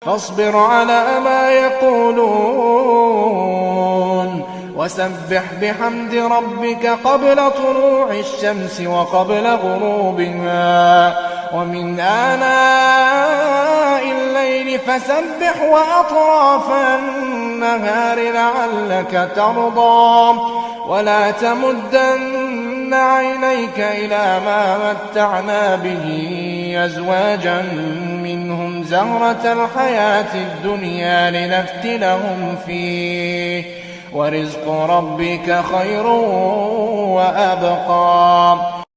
فاصبر على ما يقولون وسبح بحمد ربك قبل طلوع الشمس وقبل غروبها ومن آناء الليل فسبح وأطراف النهار لعلك ترضى ولا تمدن عينيك إلى ما متعنا به أزواجا منهم زهرة الحياة الدنيا لنفتنهم فيه ورزق ربك خير وأبقى.